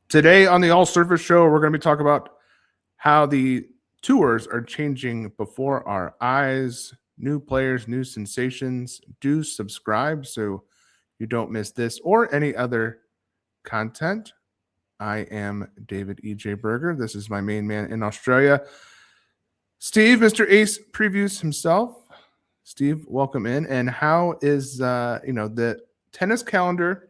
Today on the All Surface Show, we're going to be talking about how the tours are changing before our eyes. New players, new sensations. Do subscribe so you don't miss this or any other content. I am David E.J. Berger. This is my main man in Australia. Steve, Mr. Ace previews himself. Steve, welcome in. And how is the tennis calendar?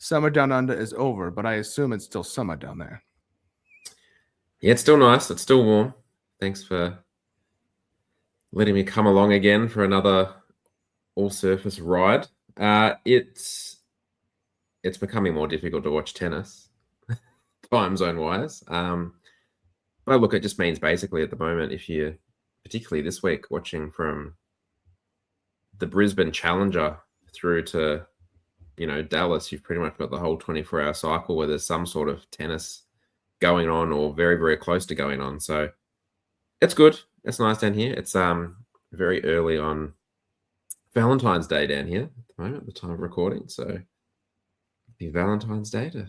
Summer down under is over, but I assume it's still summer down there. Yeah, it's still nice. It's still warm. Thanks for letting me come along again for another all-surface ride. It's becoming more difficult to watch tennis, time zone-wise. But look, it just means basically at the moment, if you, particularly this week, watching from the Brisbane Challenger through to Dallas, you've pretty much got the whole 24-hour cycle where there's some sort of tennis going on or very, very close to going on. So it's good. It's nice down here. It's very early on Valentine's Day down here at the moment, the time of recording. So happy Valentine's Day to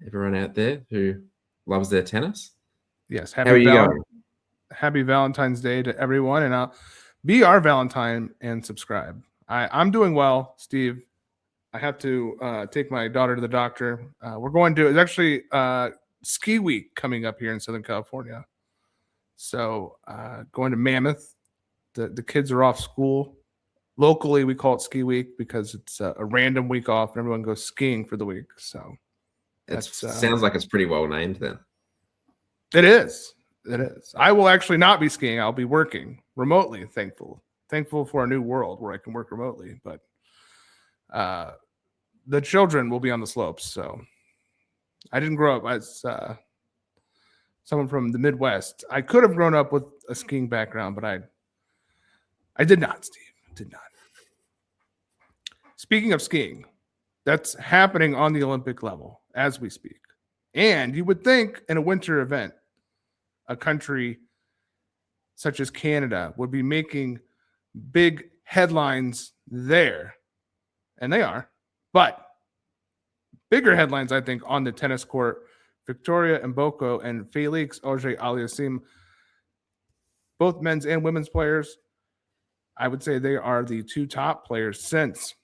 everyone out there who loves their tennis. Yes. How are you going? Happy Valentine's Day to everyone. And I'll be our Valentine and subscribe. I'm doing well, Steve. I have to take my daughter to the doctor. We're going to, it's actually ski week coming up here in Southern California. So going to Mammoth. The kids are off school. Locally, we call it ski week because it's a random week off and everyone goes skiing for the week. So it sounds like it's pretty well named then. It is. It is. I will actually not be skiing. I'll be working remotely, thankful for a new world where I can work remotely. But the children will be on the slopes. So I didn't grow up as someone from the Midwest. I could have grown up with a skiing background, but I did not, Steve. Did not. Speaking of skiing, that's happening on the Olympic level as we speak. And you would think in a winter event, a country such as Canada would be making big headlines there. And they are. But bigger headlines, I think, on the tennis court. Victoria Mboko and Felix Auger-Aliassime, both men's and women's players. I would say they are the two top players since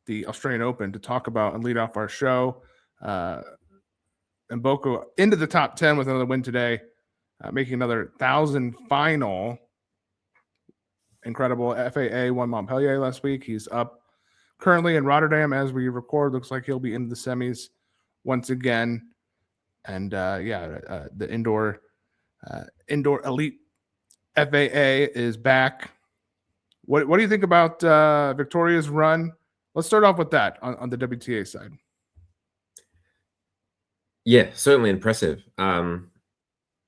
the Australian Open to talk about and lead off our show. Mboko into the top 10 with another win today, making another 1,000 final. Incredible. FAA won Montpellier last week. He's up currently in Rotterdam as we record. Looks like he'll be in the semis once again. And the indoor elite FAA is back. What do you think about Victoria's run? Let's start off with that on the WTA side. Yeah, certainly impressive. As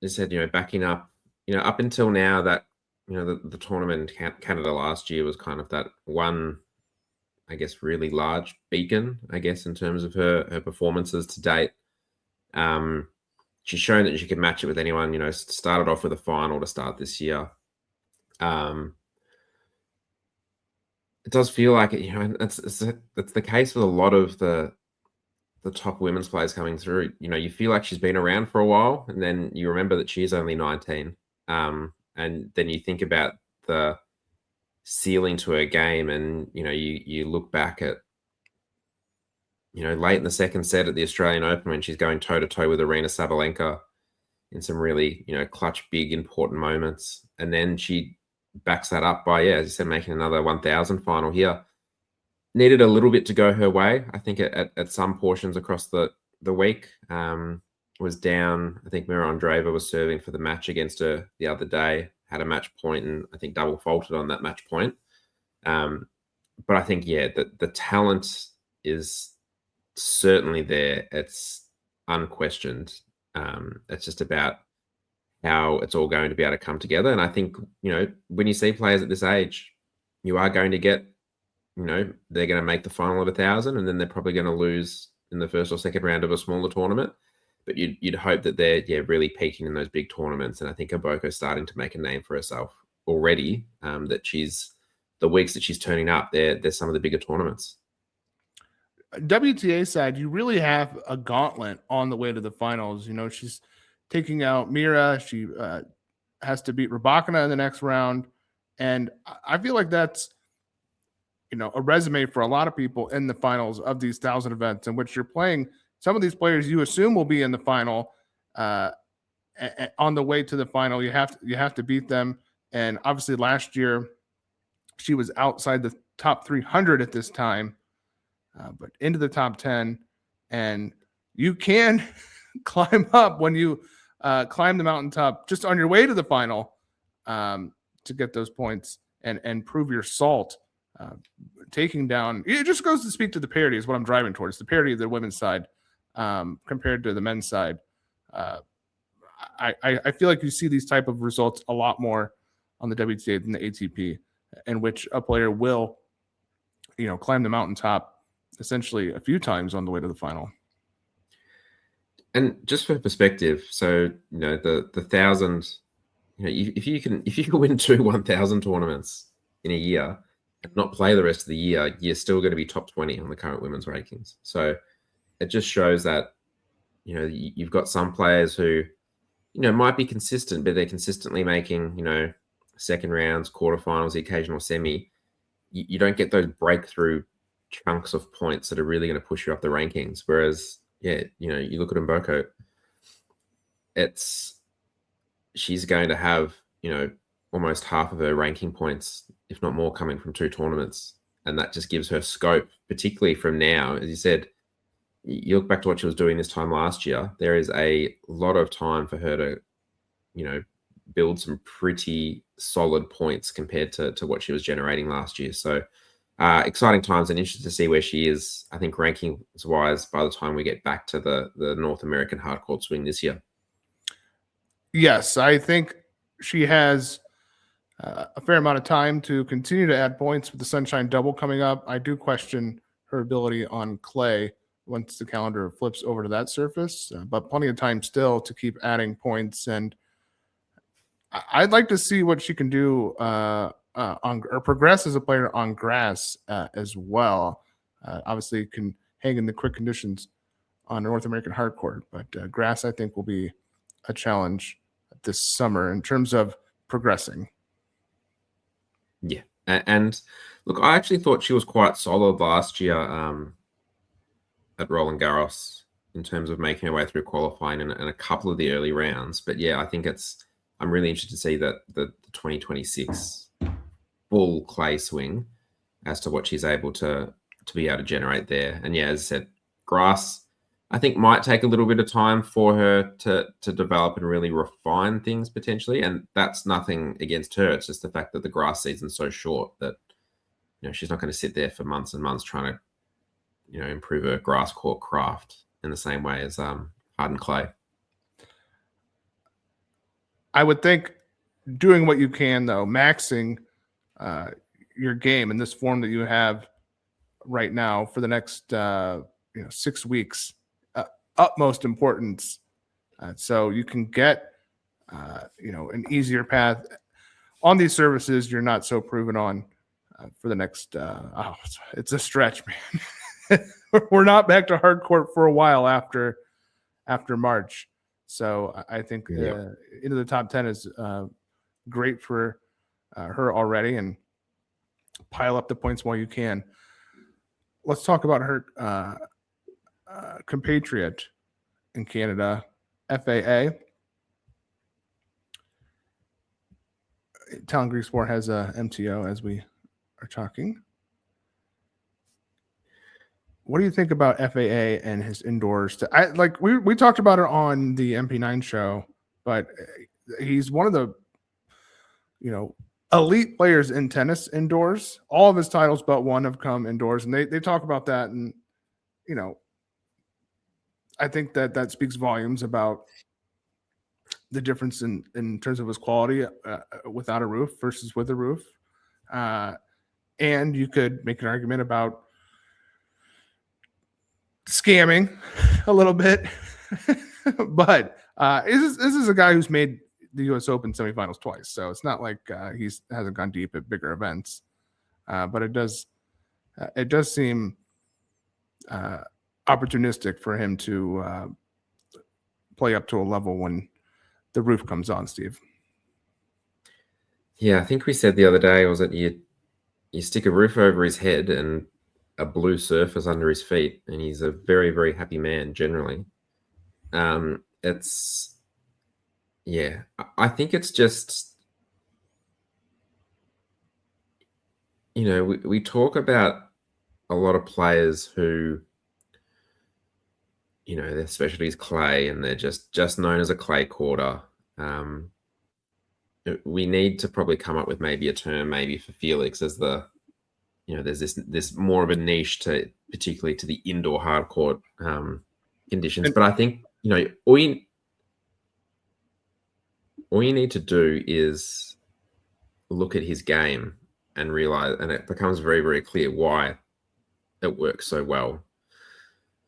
I said, backing up, up until now that, the tournament in Canada last year was kind of that one, I guess, really large beacon, I guess, in terms of her performances to date. She's shown that she can match it with anyone, started off with a final to start this year. It does feel like it, it's the case with a lot of the top women's players coming through. You feel like she's been around for a while, and then you remember that she is only 19. And then you think about the ceiling to her game, and you look back at late in the second set at the Australian Open when she's going toe-to-toe with Aryna Sabalenka in some really, clutch, big, important moments. And then she backs that up by, as you said, making another 1,000 final here. Needed a little bit to go her way, I think, at some portions across the week. Was down. I think Mira Andreeva was serving for the match against her the other day, had a match point, and I think double faulted on that match point. But I think, the talent is certainly there. It's unquestioned. It's just about how it's all going to be able to come together. And I think, when you see players at this age, you are going to get, they're going to make the final of 1,000, and then they're probably going to lose in the first or second round of a smaller tournament. But you'd hope that they're really peaking in those big tournaments. And I think Mboko's starting to make a name for herself already. That the weeks that she's turning up, they're some of the bigger tournaments. WTA side, you really have a gauntlet on the way to the finals. You know, she's taking out Mira. She has to beat Rybakina in the next round. And I feel like that's, you know, a resume for a lot of people in the finals of these 1,000 events in which you're playing some of these players you assume will be in the final. On the way to the final, you have to beat them. And obviously last year she was outside the top 300 at this time, but into the top 10. And you can climb up when you climb the mountaintop just on your way to the final to get those points and prove your salt. Taking down, it just goes to speak to the parity is what I'm driving towards, the parity of the women's side compared to the men's side. I feel like you see these type of results a lot more on the WTA than the ATP, in which a player will, you know, climb the mountaintop essentially a few times on the way to the final. And just for perspective, so you know the 1,000, you know, if you can win 2 1,000 tournaments in a year and not play the rest of the year, you're still going to be top 20 on the current women's rankings. So it just shows that, you know, you've got some players who, you know, might be consistent, but they're consistently making, you know, second rounds, quarterfinals, the occasional semi. You don't get those breakthrough chunks of points that are really going to push you up the rankings. Whereas, yeah, you know, you look at Mboko, she's going to have, you know, almost half of her ranking points, if not more, coming from 2 tournaments. And that just gives her scope, particularly from now. As you said, you look back to what she was doing this time last year, there is a lot of time for her to, you know, build some pretty solid points compared to what she was generating last year. So exciting times, and interested to see where she is, I think, rankings wise, by the time we get back to the North American hardcourt swing this year. Yes, I think she has a fair amount of time to continue to add points with the Sunshine Double coming up. I do question her ability on clay once the calendar flips over to that surface, but plenty of time still to keep adding points. And I'd like to see what she can do on or progress as a player on grass as well. Obviously, can hang in the quick conditions on North American hardcourt, but grass I think will be a challenge this summer in terms of progressing. Yeah, and look, I actually thought she was quite solid last year at Roland Garros in terms of making her way through qualifying in a couple of the early rounds. But yeah, I think I'm really interested to see that the 2026 full clay swing as to what she's able to be able to generate there. And yeah, as I said, grass, I think, might take a little bit of time for her to develop and really refine things potentially. And that's nothing against her. It's just the fact that the grass season's so short that, you know, she's not going to sit there for months and months trying to, you know, improve her grass court craft in the same way as hardened clay. I would think doing what you can, though, maxing your game in this form that you have right now for the next 6 weeks, utmost importance. So you can get an easier path on these services you're not so proven on for the next it's a stretch, man. We're not back to hard court for a while after March. So I think into the top 10 is great for her already, and pile up the points while you can. Let's talk about her compatriot in Canada, FAA. Talon Griekspoor has a MTO as we are talking. What do you think about FAA and his indoors? We talked about it on the MP9 show, but he's one of the elite players in tennis indoors. All of his titles but one have come indoors, and they talk about that, and I think that speaks volumes about the difference in terms of his quality without a roof versus with a roof. And you could make an argument about scamming a little bit, but this is a guy who's made the U.S. Open semifinals twice, so it's not like he hasn't gone deep at bigger events. But it does seem opportunistic for him to play up to a level when the roof comes on, Steve. Yeah, I think we said the other day, was it you stick a roof over his head and a blue surface under his feet, and he's a very, very happy man generally. It's, yeah, I think it's just, you know, we talk about a lot of players who, you know, their specialty is clay and they're just known as a clay quarter. We need to probably come up with maybe a term maybe for Felix as the, you know, there's this more of a niche to particularly to the indoor hard court conditions. But I think, you know, all you need to do is look at his game and realize, and it becomes very, very clear why it works so well.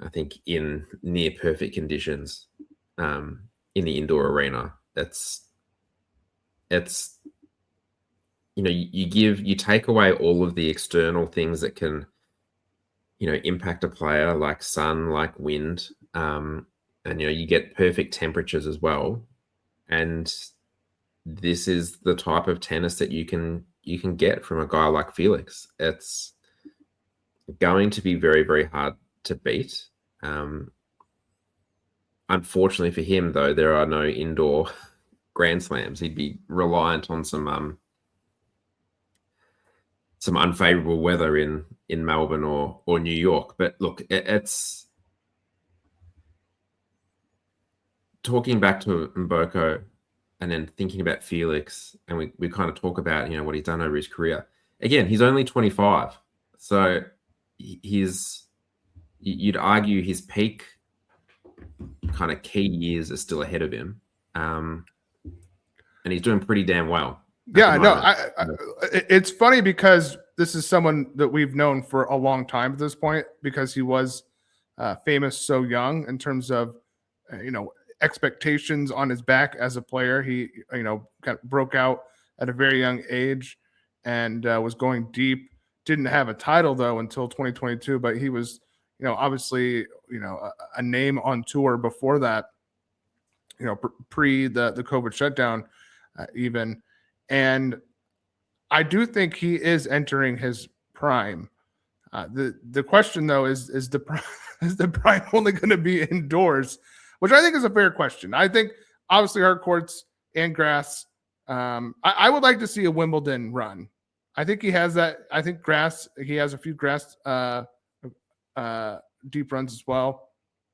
I think in near perfect conditions in the indoor arena, it's you know, you take away all of the external things that can, you know, impact a player, like sun, like wind, and you know, you get perfect temperatures as well. And this is the type of tennis that you can get from a guy like Felix. It's going to be very, very hard to beat. Unfortunately for him, though, there are no indoor Grand Slams. He'd be reliant on some unfavorable weather in Melbourne or New York. But look, it's talking back to Mboko and then thinking about Felix, and we kind of talk about, you know, what he's done over his career. Again, he's only 25, so you'd argue his peak kind of key years are still ahead of him, and he's doing pretty damn well. Yeah, no, it's funny because this is someone that we've known for a long time at this point, because he was famous so young in terms of, you know, expectations on his back as a player. He, you know, kind of broke out at a very young age and was going deep. Didn't have a title though until 2022, but he was, you know, obviously, you know, a name on tour before that, you know, pre the COVID shutdown even. And I do think he is entering his prime. The question though is the prime only going to be indoors, which I think is a fair question. I think obviously hard courts and grass. I would like to see a Wimbledon run. I think he has that. I think grass. He has a few grass deep runs as well.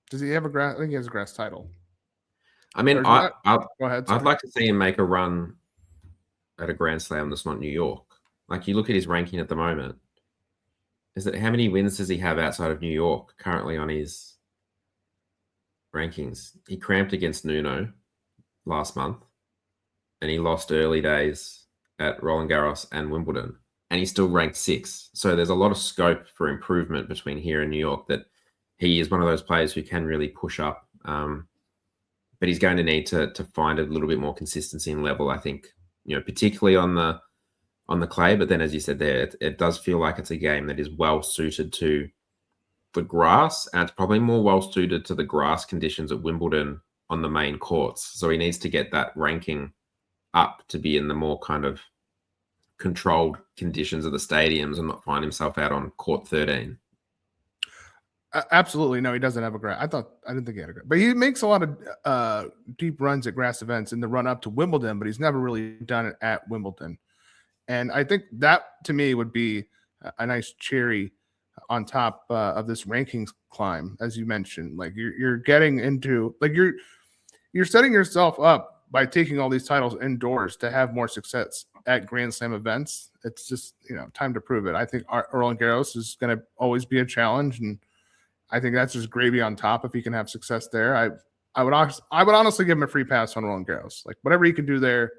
Does he have a grass? I think he has a grass title. I mean, go ahead. I'd like to see him make a run at a Grand Slam that's not New York. Like, you look at his ranking at the moment. Is it, how many wins does he have outside of New York currently on his rankings? He cramped against Nuno last month, and he lost early days at Roland Garros and Wimbledon, and he's still ranked 6th. So there's a lot of scope for improvement between here and New York, that he is one of those players who can really push up. But he's going to need to find a little bit more consistency and level, I think, you know, particularly on the clay. But then, as you said there, it does feel like it's a game that is well suited to the grass, and it's probably more well suited to the grass conditions at Wimbledon on the main courts. So he needs to get that ranking up to be in the more kind of controlled conditions of the stadiums and not find himself out on court 13. Absolutely. No, he doesn't have a grass. I didn't think he had a grass, but he makes a lot of deep runs at grass events in the run up to Wimbledon, but he's never really done it at Wimbledon. And I think that to me would be a nice cherry on top of this rankings climb. As you mentioned, like you're getting into, like you're setting yourself up by taking all these titles indoors to have more success at Grand Slam events. It's just, you know, time to prove it. I think Roland Garros is going to always be a challenge, and I think that's just gravy on top if he can have success there. I would honestly give him a free pass on Roland Garros. Like, whatever he can do there,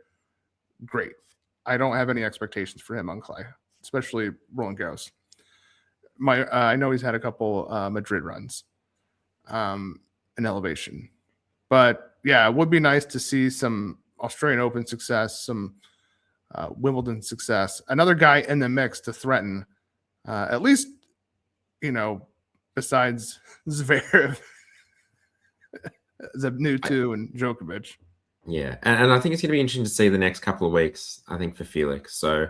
great. I don't have any expectations for him on clay, especially Roland Garros. I know he's had a couple Madrid runs in elevation, but yeah, it would be nice to see some Australian Open success, some Wimbledon success, another guy in the mix to threaten at least, you know, besides Zverev, the new two, and Djokovic. Yeah, and I think it's going to be interesting to see the next couple of weeks, I think, for Felix. So,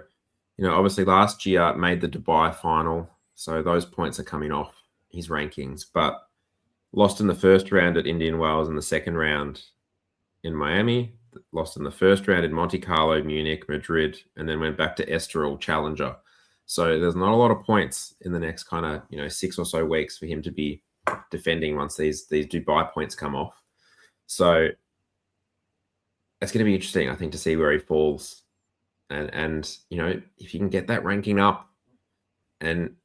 obviously last year made the Dubai final, so those points are coming off his rankings, but lost in the first round at Indian Wells and the second round in Miami, lost in the first round in Monte Carlo, Munich, Madrid, and then went back to Estoril Challenger. So there's not a lot of points in the next kind of 6 or so weeks for him to be defending once these Dubai points come off. So it's going to be interesting, I think, to see where he falls, and if you can get that ranking up and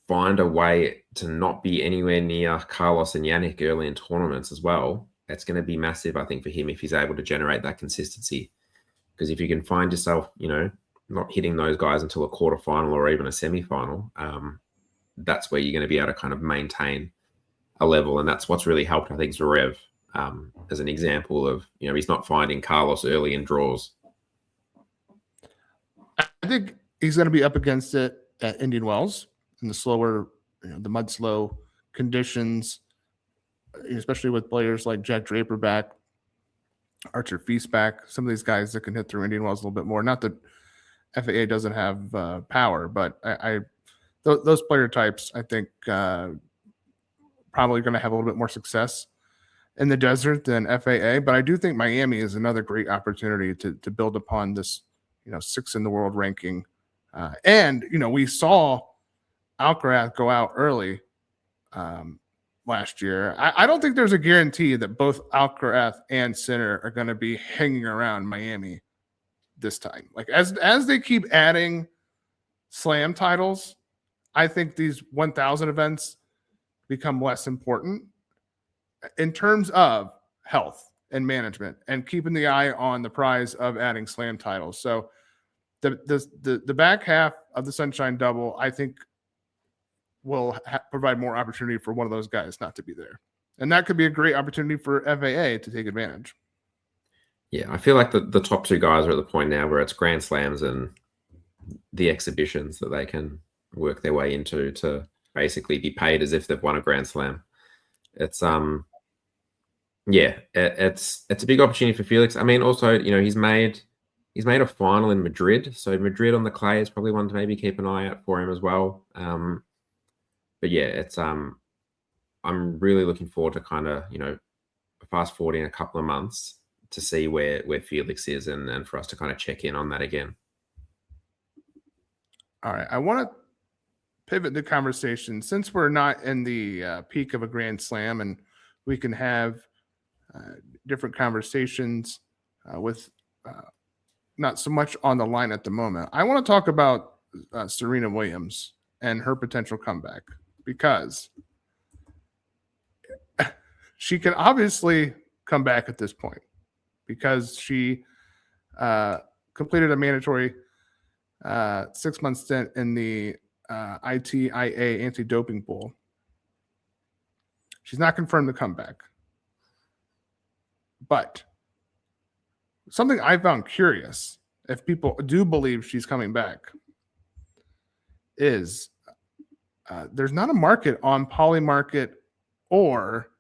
find a way to not be anywhere near Carlos and Yannick early in tournaments as well, that's going to be massive, I think, for him if he's able to generate that consistency. Because if you can find yourself, not hitting those guys until a quarterfinal or even a semi-final, that's where you're going to be able to kind of maintain a level, and that's what's really helped, I think, Zverev. As an example of, he's not finding Carlos early in draws. I think he's going to be up against it at Indian Wells in the slower, the mud slow conditions, especially with players like Jack Draper back, Archer Feast back, some of these guys that can hit through Indian Wells a little bit more. Not that FAA doesn't have power, but those player types, I think, probably going to have a little bit more success in the desert than FAA, but I do think Miami is another great opportunity to build upon this, 6th in the world ranking. And we saw Alcaraz go out early last year. I don't think there's a guarantee that both Alcaraz and Sinner are going to be hanging around Miami this time. Like as they keep adding slam titles, I think these 1,000 events become less important in terms of health and management and keeping the eye on the prize of adding slam titles. So the back half of the Sunshine Double, I think, will provide more opportunity for one of those guys not to be there. And that could be a great opportunity for FAA to take advantage. Yeah, I feel like the top two guys are at the point now where it's Grand Slams and the exhibitions that they can work their way into to basically be paid as if they've won a Grand Slam. It's it's a big opportunity for Felix. I mean, also, he's made a final in Madrid, so Madrid on the clay is probably one to maybe keep an eye out for him as well. But yeah, it's I'm really looking forward to kind of fast forwarding a couple of months to see where Felix is and for us to kind of check in on that again. All right, I want to pivot the conversation since we're not in the peak of a Grand Slam, and we can have different conversations with not so much on the line at the moment. I want to talk about Serena Williams and her potential comeback, because she can obviously come back at this point because she completed a mandatory 6-month stint in the ITIA anti-doping pool. She's not confirmed the comeback. But something I found curious, if people do believe she's coming back, is there's not a market on Polymarket or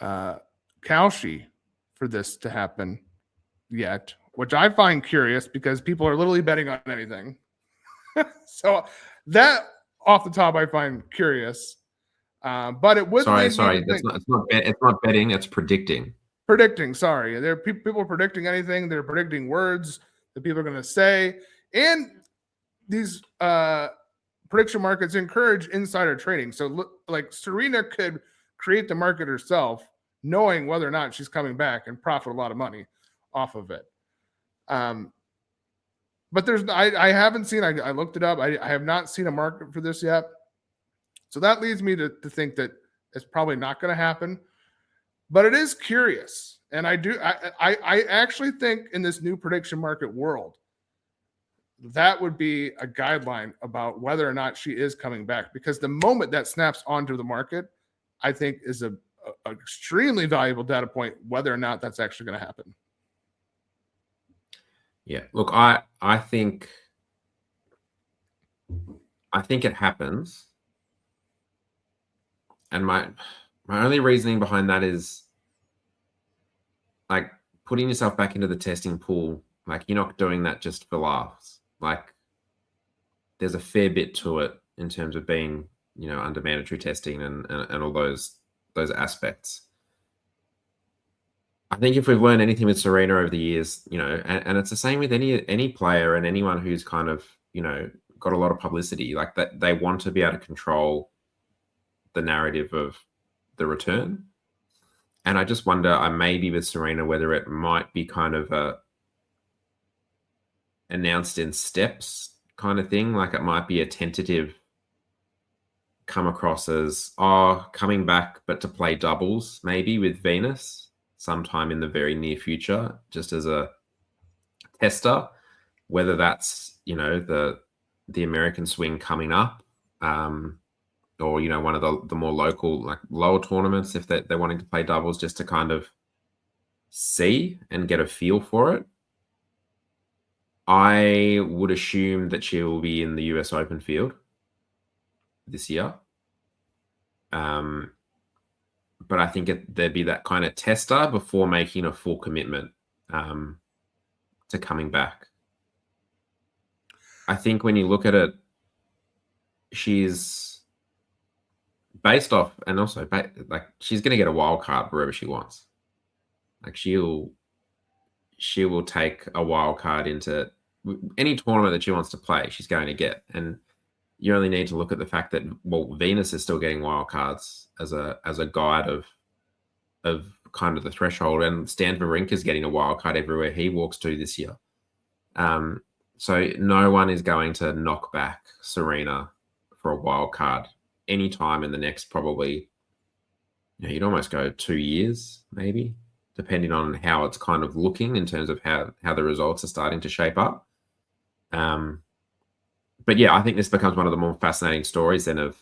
Kalshi for this to happen yet, which I find curious because people are literally betting on anything. So that off the top I find curious. But it would sorry. It's not betting. It's predicting. Predicting. Sorry, there are people predicting anything. They're predicting words that people are going to say, and these prediction markets encourage insider trading. So, like Serena could create the market herself, knowing whether or not she's coming back, and profit a lot of money off of it. But I haven't seen. I looked it up. I have not seen a market for this yet. So that leads me to think that it's probably not going to happen. But it is curious. And I actually think in this new prediction market world, that would be a guideline about whether or not she is coming back. Because the moment that snaps onto the market, I think is a extremely valuable data point, whether or not that's actually going to happen. Yeah. Look, I think it happens. And my only reasoning behind that is like putting yourself back into the testing pool. Like you're not doing that just for laughs. Like there's a fair bit to it in terms of being, under mandatory testing and all those aspects. I think if we've learned anything with Serena over the years, and it's the same with any player and anyone who's kind of, got a lot of publicity, like that they want to be able to control the narrative of the return. And I just wonder, maybe with Serena, whether it might be kind of announced in steps kind of thing. Like it might be a tentative come across as, coming back, but to play doubles maybe with Venus sometime in the very near future, just as a tester, whether that's, the American swing coming up, or, one of the more local, like lower tournaments, if they're wanting to play doubles just to kind of see and get a feel for it. I would assume that she will be in the US Open field this year. But I think there'd be that kind of tester before making a full commitment to coming back. I think when you look at it, she's based off, and also like she's going to get a wild card wherever she wants. Like she will take a wild card into any tournament that she wants to play. She's going to get, and you only need to look at the fact that Venus is still getting wild cards as a guide of kind of the threshold, and Stan Wawrinka is getting a wild card everywhere he walks to this year. So no one is going to knock back Serena for a wild card anytime in the next probably, you'd almost go 2 years maybe, depending on how it's kind of looking in terms of how the results are starting to shape up. But yeah, I think this becomes one of the more fascinating stories then of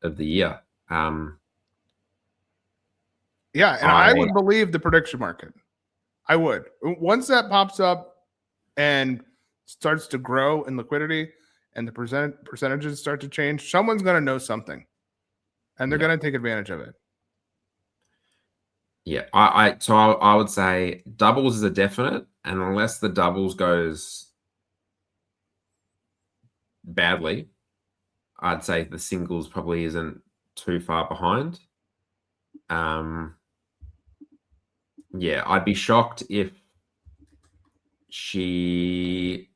the year. Yeah, and I would believe the prediction market. I would. Once that pops up and starts to grow in liquidity and the percentages start to change, someone's going to know something, and they're going to take advantage of it. Yeah, I would say doubles is a definite, and unless the doubles goes badly, I'd say the singles probably isn't too far behind. Yeah, I'd be shocked if she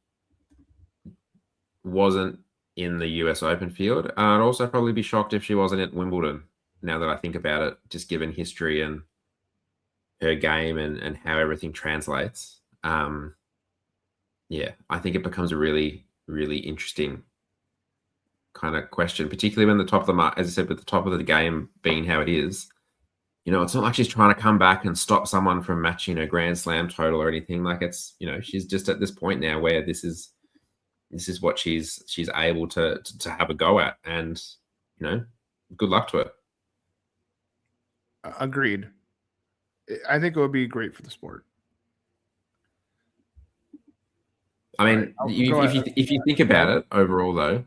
wasn't in the US Open field. I'd also probably be shocked if she wasn't at Wimbledon, now that I think about it, just given history and her game and how everything translates. Yeah, I think it becomes a really, really interesting kind of question, particularly when the top of the market, as I said, with the top of the game being how it is. It's not like she's trying to come back and stop someone from matching a Grand Slam total or anything. Like it's, she's just at this point now where this is what she's able to have a go at, and good luck to her. Agreed. I think it would be great for the sport. I mean, if you think about it overall, though,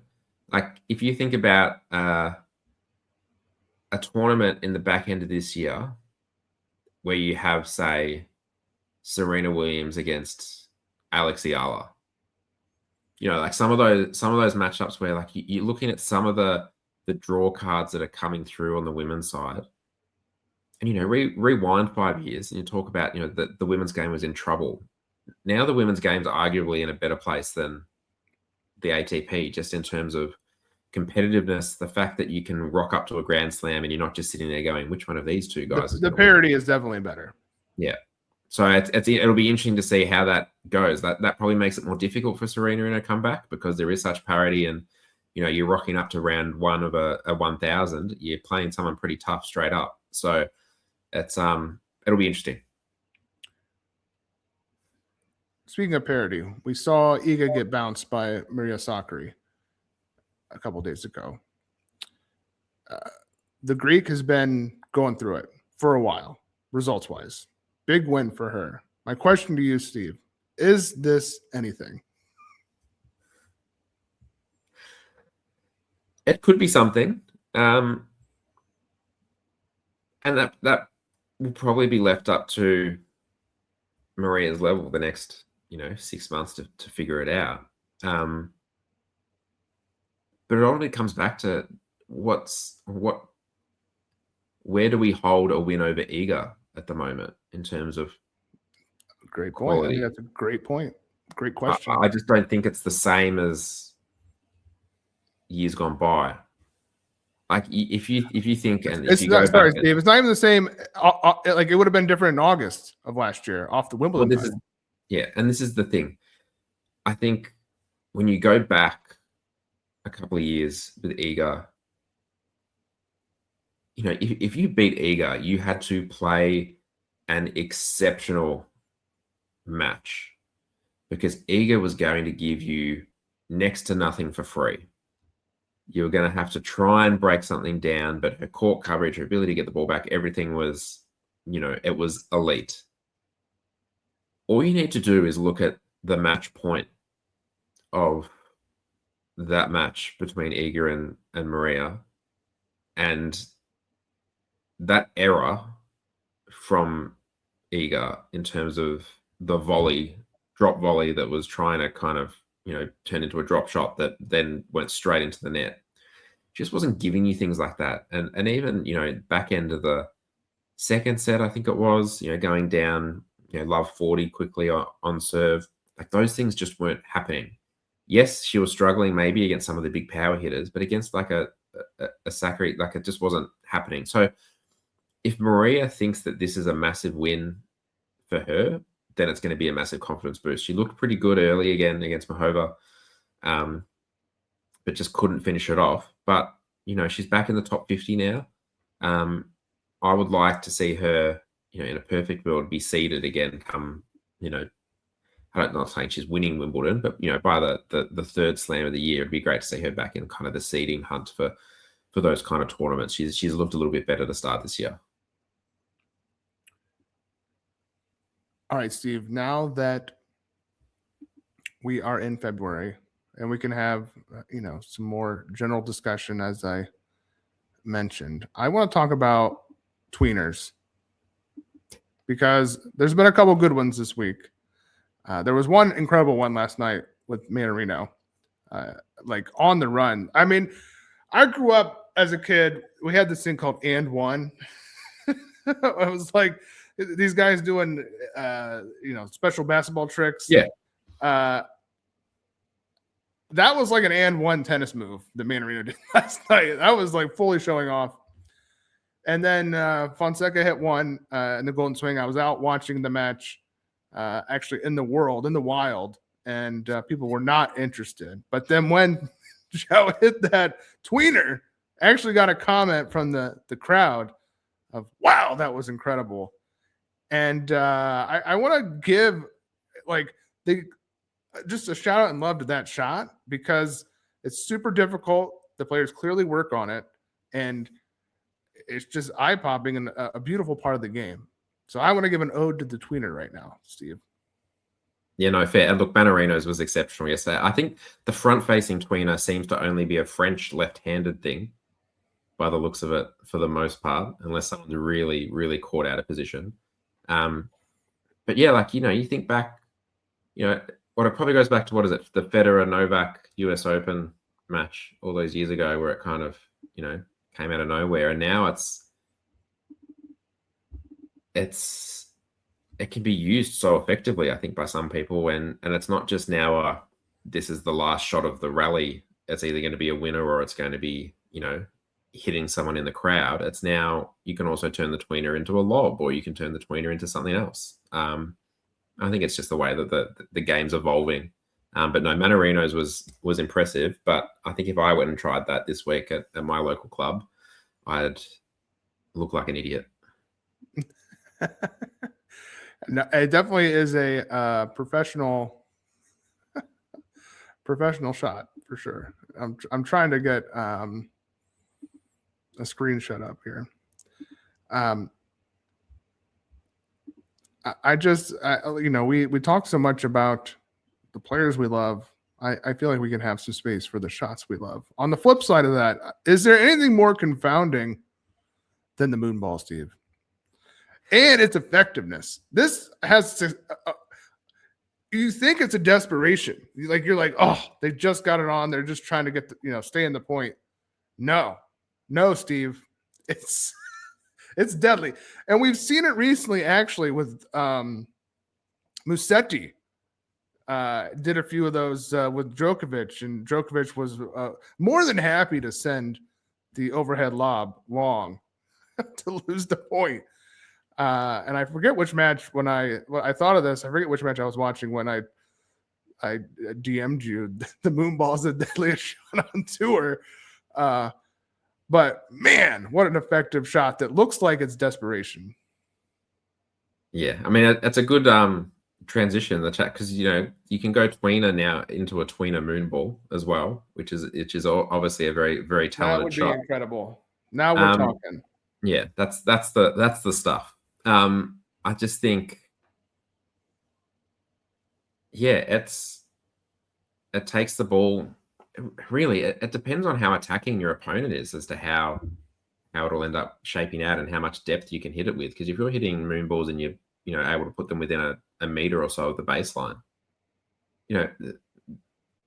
like if you think about a tournament in the back end of this year where you have, say, Serena Williams against Alex Ayala, like some of those matchups where like you're looking at some of the draw cards that are coming through on the women's side, and rewind 5 years and you talk about the women's game was in trouble. Now the women's game's arguably in a better place than the ATP, just in terms of competitiveness, the fact that you can rock up to a Grand Slam and you're not just sitting there going, which one of these two guys? The parity is definitely better. Yeah. So it'll be interesting to see how that goes. That probably makes it more difficult for Serena in her comeback, because there is such parity, and you're rocking up to round one of a 1,000. You're playing someone pretty tough straight up. So it's it'll be interesting. Speaking of parity, we saw Iga get bounced by Maria Sakkari a couple days ago. The Greek has been going through it for a while, results-wise. Big win for her. My question to you, Steve, is this anything? It could be something. And that will probably be left up to Maria's level the next, 6 months to figure it out. But it only comes back to where do we hold a win over Iga at the moment in terms of Great point. I quality? think that's a great point. Great question. I just don't think it's the same as years gone by. Like if you think, and if It's you not, go sorry, back, Steve. It's not even the same. Like it would have been different in August of last year off the Wimbledon. And this is the thing. I think when you go back a couple of years with Iga, if you beat Iga, you had to play an exceptional match because Iga was going to give you next to nothing for free. You were going to have to try and break something down, but her court coverage, her ability to get the ball back, everything was, it was elite. All you need to do is look at the match point of that match between Iga and Maria, and that error from Iga in terms of the drop volley that was trying to kind of, turn into a drop shot that then went straight into the net. Just wasn't giving you things like that. And even, back end of the second set, I think it was, going down, love 40 quickly on serve. Like those things just weren't happening. Yes, she was struggling maybe against some of the big power hitters, but against like a Sakkari, like it just wasn't happening. So if Maria thinks that this is a massive win for her, then it's going to be a massive confidence boost. She looked pretty good early again against Mahova, but just couldn't finish it off. But, she's back in the top 50 now. I would like to see her, in a perfect world, be seeded again come, I'm not saying she's winning Wimbledon, but, by the third slam of the year, it'd be great to see her back in kind of the seeding hunt for those kind of tournaments. She's looked a little bit better to start this year. All right, Steve, now that we are in February and we can have, some more general discussion, as I mentioned, I want to talk about tweeners because there's been a couple good ones this week. There was one incredible one last night with Manarino, like on the run. I mean, I grew up as a kid. We had this thing called and one. I was like, these guys doing, special basketball tricks. Yeah. That was like an and one tennis move that Manarino did last night. That was like fully showing off. And then Fonseca hit one in the Golden Swing. I was out watching the match, actually in the wild, and people were not interested. But then when Joe hit that tweener, I actually got a comment from the crowd of, wow, that was incredible. And I want to give just a shout out and love to that shot because it's super difficult. The players clearly work on it, and it's just eye popping and a beautiful part of the game. So I want to give an ode to the tweener right now, Steve. Yeah, no, fair. And look, Manarino's was exceptional yesterday. I think the front-facing tweener seems to only be a French left-handed thing by the looks of it for the most part, unless someone's really, really caught out of position. But yeah, you think back, what it probably goes back to, what is it, the Federer-Novak US Open match all those years ago where it kind of, came out of nowhere. And now it can be used so effectively, I think, by some people. And it's not just now, this is the last shot of the rally. It's either going to be a winner or it's going to be, hitting someone in the crowd. It's now you can also turn the tweener into a lob, or you can turn the tweener into something else. I think it's just the way that the game's evolving. But no, Manarino's was impressive. But I think if I went and tried that this week at my local club, I'd look like an idiot. No, it definitely is a professional shot for sure. I'm trying to get a screenshot up here. We talk so much about the players we love. I feel like we can have some space for the shots we love. On the flip side of that, is there anything more confounding than the moonball, Steve. And its effectiveness. This has to, you think it's a desperation. You're like, oh, they just got it on. They're just trying to get stay in the point. No, Steve. It's deadly. And we've seen it recently, actually, with Musetti. Did a few of those with Djokovic, and Djokovic was more than happy to send the overhead lob long to lose the point. And I forget which match when I thought of this. I forget which match I was watching when I DM'd you. The moonball is the deadliest shot on tour. But man, what an effective shot that looks like it's desperation. Yeah, I mean it's a good transition in the chat, because you can go tweener now into a tweener moonball as well, which is obviously a very, very talented shot. That would be incredible. Now we're talking. Yeah, that's the stuff. I just think, yeah, it takes the ball. Really, it depends on how attacking your opponent is as to how it'll end up shaping out and how much depth you can hit it with. Because if you're hitting moonballs and you're able to put them within a meter or so of the baseline,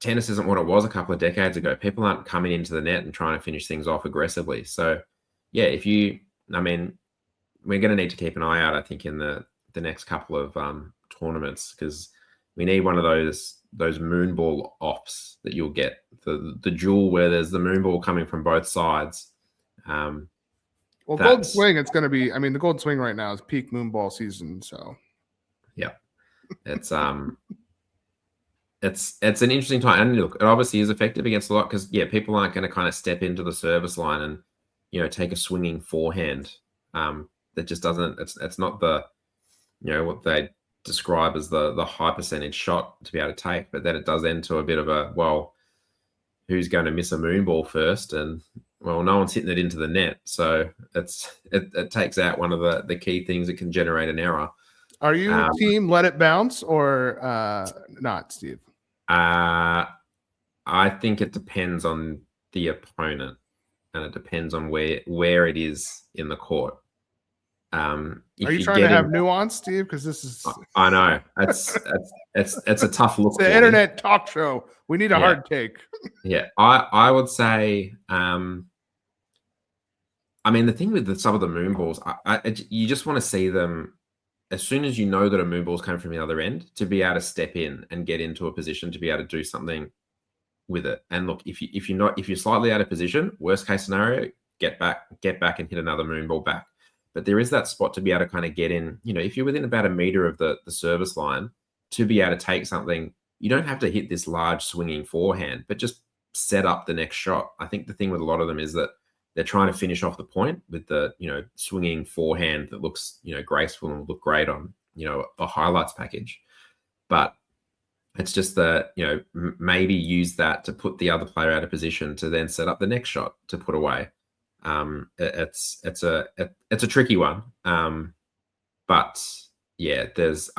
tennis isn't what it was a couple of decades ago. People aren't coming into the net and trying to finish things off aggressively. So, yeah, we're going to need to keep an eye out, I think, in the next couple of tournaments, because we need one of those moonball offs that you'll get, the duel where there's the moonball coming from both sides. Well, Golden Swing, it's going to be. I mean, the Golden Swing right now is peak moonball season. So, yeah, it's an interesting time. And look, it obviously is effective against a lot, because people aren't going to kind of step into the service line and take a swinging forehand. That just doesn't. It's not the what they describe as the high percentage shot to be able to take, but then it does end to a bit of a, well, who's going to miss a moonball first? And well, no one's hitting it into the net, so it takes out one of the key things that can generate an error. Are you team let it bounce or not, Steve? I think it depends on the opponent, and it depends on where it is in the court. Are you trying to have nuance, Steve? Because this is, I know it's a tough look. It's the internet talk show. We need a hard take. Yeah, I would say. I mean, the thing with some of the moonballs, you just want to see them as soon as you know that a moonball's coming from the other end, to be able to step in and get into a position to be able to do something with it. And look, if you're slightly out of position, worst case scenario, get back and hit another moonball back. But there is that spot to be able to kind of get in. If you're within about a meter of the service line, to be able to take something, you don't have to hit this large swinging forehand, but just set up the next shot. I think the thing with a lot of them is that they're trying to finish off the point with the swinging forehand that looks graceful and will look great on a highlights package. But it's just that maybe use that to put the other player out of position to then set up the next shot to put away. It's a tricky one. But yeah, there's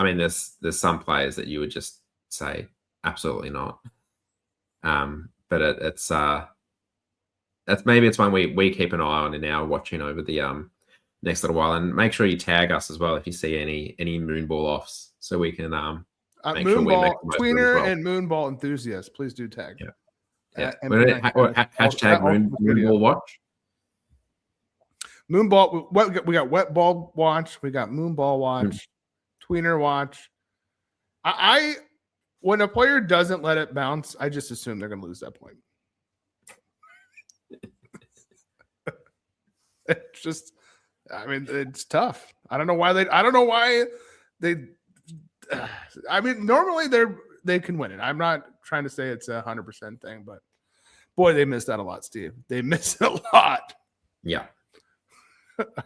some players that you would just say absolutely not. But it's one we keep an eye on and now watching over the next little while, and make sure you tag us as well if you see any moonball offs, so we can make sure we make Tweener well. And moonball enthusiasts, please do tag. Yeah. Hashtag moonball watch. Moonball. We got wet ball watch. We got moonball watch. Tweener watch. I when a player doesn't let it bounce, I just assume they're going to lose that point. It's just, it's tough. I don't know why they. Normally they can win it. I'm not trying to say it's 100% thing, but boy, they missed out a lot, Steve. They missed a lot. Yeah.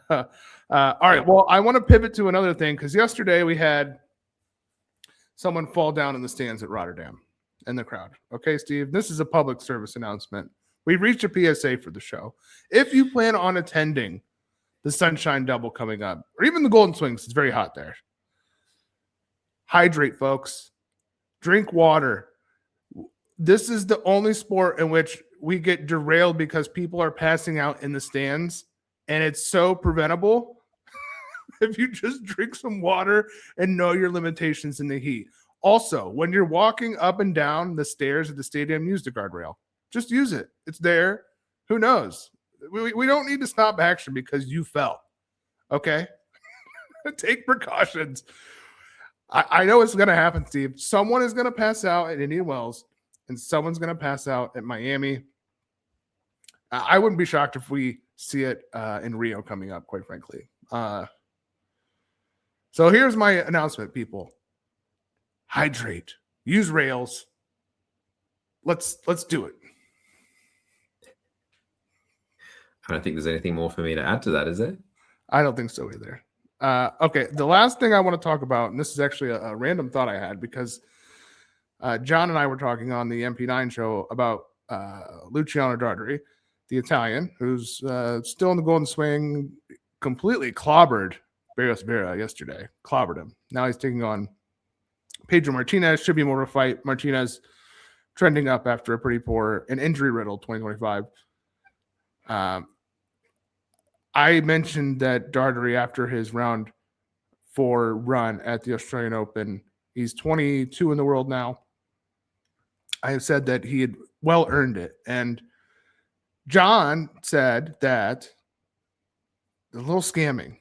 All right. Well, I want to pivot to another thing, because yesterday we had someone fall down in the stands at Rotterdam in the crowd. Okay, Steve, this is a public service announcement. We've reached a PSA for the show. If you plan on attending the Sunshine Double coming up, or even the Golden Swings, it's very hot there. Hydrate, folks. Drink water. This is the only sport in which we get derailed because people are passing out in the stands And it's so preventable if you just drink some water and know your limitations in the heat. Also, when you're walking up and down the stairs at the stadium, use the guardrail. Just use it. It's there. Who knows? We don't need to stop action because you fell. Okay? Take precautions. I know it's going to happen, Steve. Someone is going to pass out at Indian Wells, and someone's going to pass out at Miami. I wouldn't be shocked if we see it in Rio coming up, quite frankly. So here's my announcement, people. Hydrate. Use rails. Let's do it. I don't think there's anything more for me to add to that, is there? I don't think so either. Okay, the last thing I want to talk about, and this is actually a random thought I had because John and I were talking on the MP9 show about Luciano Darderi, the Italian, who's still in the golden swing, completely clobbered Barrios Vera yesterday. Clobbered him. Now he's taking on Pedro Martinez. Should be more of a fight. Martinez trending up after a pretty poor and injury-riddled 2025. I mentioned that Darderi, after his round 4 run at the Australian Open, he's 22 in the world now. I have said that he had well earned it. And John said that a little scamming.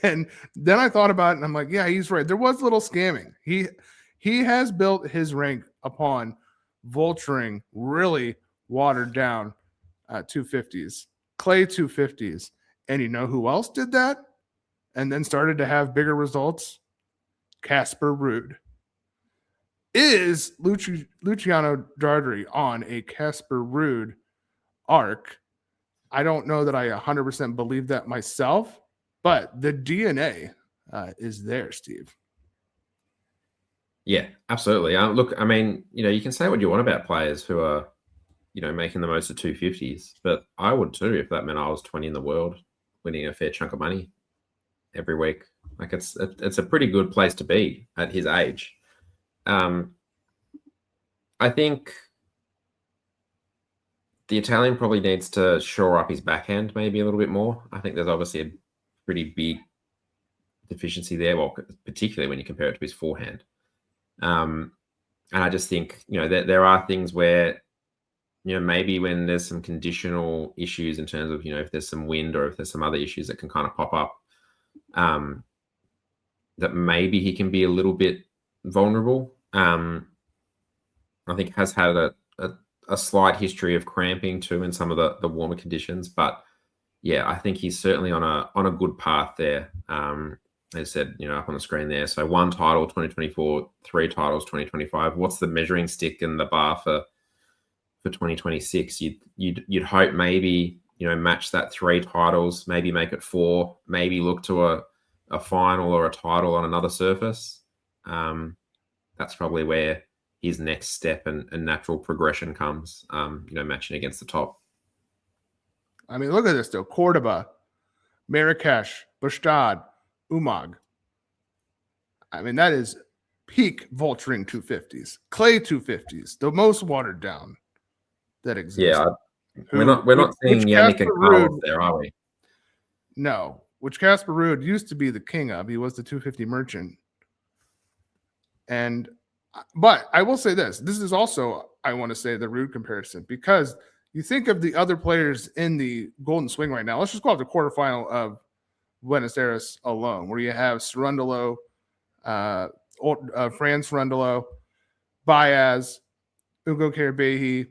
And then I thought about it and I'm like, yeah, he's right. There was a little scamming. He has built his rank upon vulturing really watered down 250s, clay 250s. And you know who else did that and then started to have bigger results? Casper Ruud. Is Luciano Darderi on a Casper Ruud arc? I don't know that I 100% believe that myself, but the DNA is there, Steve. Yeah, absolutely. Look, I mean, you can say what you want about players who are, making the most of 250s, but I would too if that meant I was 20 in the world, winning a fair chunk of money every week. Like it's a pretty good place to be at his age. I think the Italian probably needs to shore up his backhand maybe a little bit more. I think there's obviously a pretty big deficiency there, well, particularly when you compare it to his forehand. And I just think, there are things where, maybe when there's some conditional issues in terms of, if there's some wind or if there's some other issues that can kind of pop up, that maybe he can be a little bit vulnerable. I think has had a slight history of cramping too in some of the warmer conditions, but yeah, I think he's certainly on a good path there. As I said, up on the screen there. So 1 title 2024, 3 titles 2025. What's the measuring stick and the bar for 2026? You'd hope maybe match that 3 titles, maybe make it 4, maybe look to a final or a title on another surface. That's probably where his next step and natural progression comes, matching against the top. I mean, look at this, though. Cordoba, Marrakesh, Bastad, Umag. I mean, that is peak vulturing 250s. Clay 250s, the most watered down that exists. Yeah, we're not seeing Yannick and Carlos there, are we? No, which Casper Ruud used to be the king of. He was the 250 merchant. But I will say this is also, I want to say, the Ruud comparison, because you think of the other players in the golden swing right now. Let's just go off the quarterfinal of Buenos Aires alone, where you have Cerundolo, Fran Cerundolo, Baez, Ugo Carabehi,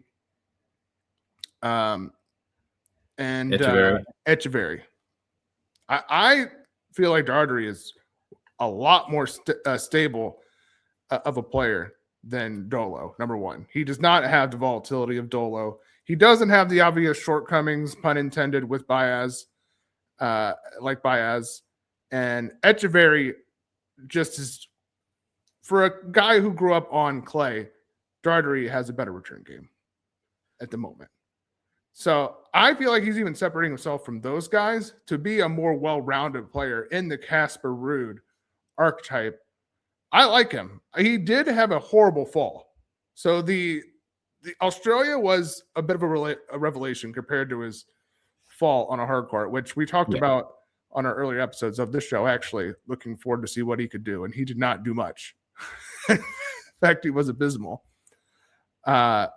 and Echeverry. I feel like Darderi is a lot more stable of a player than Dolo, number one. He does not have the volatility of Dolo. He doesn't have the obvious shortcomings, pun intended, with Baez, like Baez. And Echeverry just is, for a guy who grew up on clay, Darderi has a better return game at the moment. So I feel like he's even separating himself from those guys to be a more well-rounded player in the Casper Ruud archetype. I like him. He did have a horrible fall. So the Australia was a bit of a revelation compared to his fall on a hard court, which we talked Yeah. about on our earlier episodes of this show, actually looking forward to see what he could do. And he did not do much. In fact, he was abysmal. But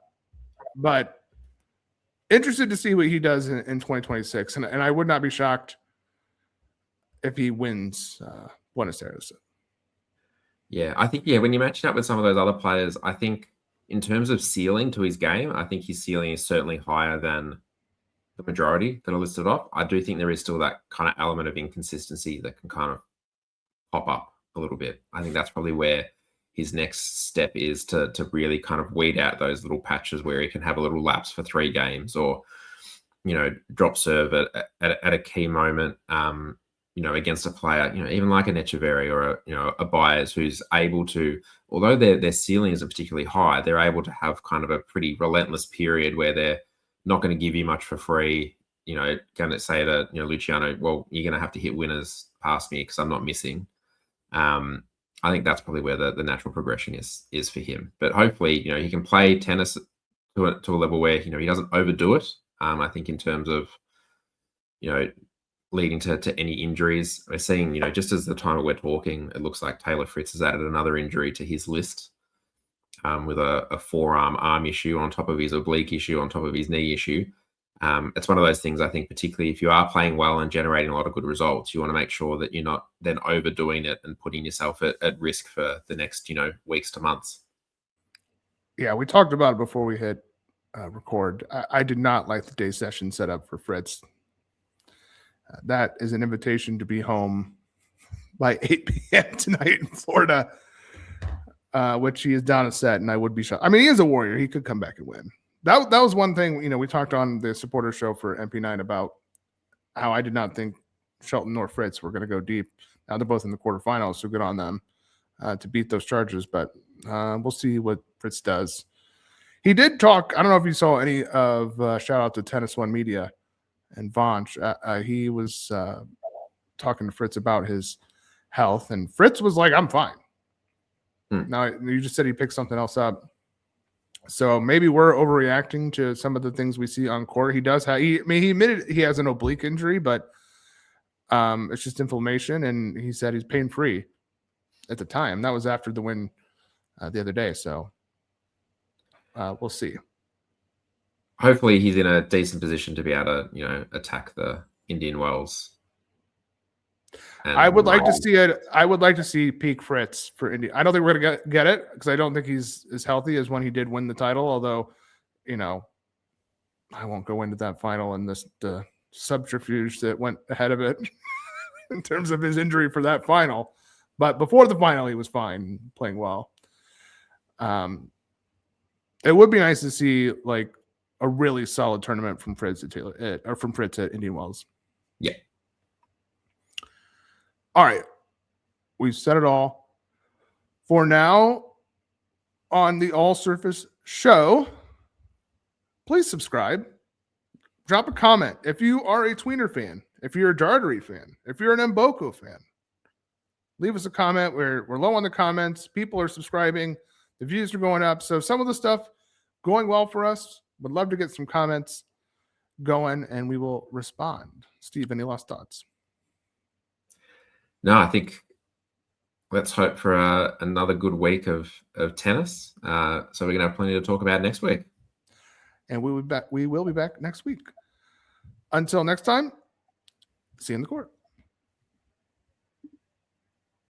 interested to see what he does in 2026. And I would not be shocked if he wins Buenos Aires. Yeah, I think, when you match it up with some of those other players, I think in terms of ceiling to his game, I think his ceiling is certainly higher than the majority that are listed off. I do think there is still that kind of element of inconsistency that can kind of pop up a little bit. I think that's probably where his next step is to really kind of weed out those little patches where he can have a little lapse for 3 games or, drop serve at a key moment, against a player, even like an Echeverry or a Baez who's able to, although their ceiling isn't particularly high, they're able to have kind of a pretty relentless period where they're not going to give you much for free. Going to say to Luciano, well, you're going to have to hit winners past me because I'm not missing. I think that's probably where the natural progression is for him. But hopefully, he can play tennis to a level where he doesn't overdo it. I think in terms of leading to any injuries, we're seeing just as the time we're talking, it looks like Taylor Fritz has added another injury to his list. With a forearm arm issue on top of his oblique issue on top of his knee issue. It's one of those things, I think, particularly if you are playing well and generating a lot of good results, you want to make sure that you're not then overdoing it and putting yourself at risk for the next, weeks to months. Yeah, we talked about it before we hit record. I did not like the day session set up for Fritz. That is an invitation to be home by 8 p.m. tonight in Florida, which he is down a set, and I would be shocked. I mean, he is a warrior. He could come back and win. That was one thing, we talked on the supporter show for MP9 about how I did not think Shelton nor Fritz were going to go deep. Now they're both in the quarterfinals, so good on them to beat those charges, but we'll see what Fritz does. He did talk, I don't know if you saw any of shout out to Tennis One Media and Vanch. He was talking to Fritz about his health, and Fritz was like, I'm fine. Now, you just said he picked something else up. So maybe we're overreacting to some of the things we see on court. He does have, he admitted he has an oblique injury, but it's just inflammation. And he said he's pain-free at the time. That was after the win the other day. So we'll see. Hopefully he's in a decent position to be able to, attack the Indian Wells. I would like to see it. I would like to see peak Fritz for India. I don't think we're going to get it because I don't think he's as healthy as when he did win the title. Although, I won't go into that final and the subterfuge that went ahead of it in terms of his injury for that final. But before the final, he was fine, playing well. It would be nice to see like a really solid tournament from Fritz at Indian Wells. Yeah. All right. We've said it all. For now, on the All Surface Show, please subscribe. Drop a comment. If you are a Tweener fan, if you're a Darderi fan, if you're an Mboko fan, leave us a comment. We're low on the comments. People are subscribing. The views are going up. So some of the stuff going well for us. Would love to get some comments going, and we will respond. Steve, any last thoughts? No, I think let's hope for another good week of tennis. So we're going to have plenty to talk about next week. And we will be back next week. Until next time, see you in the court.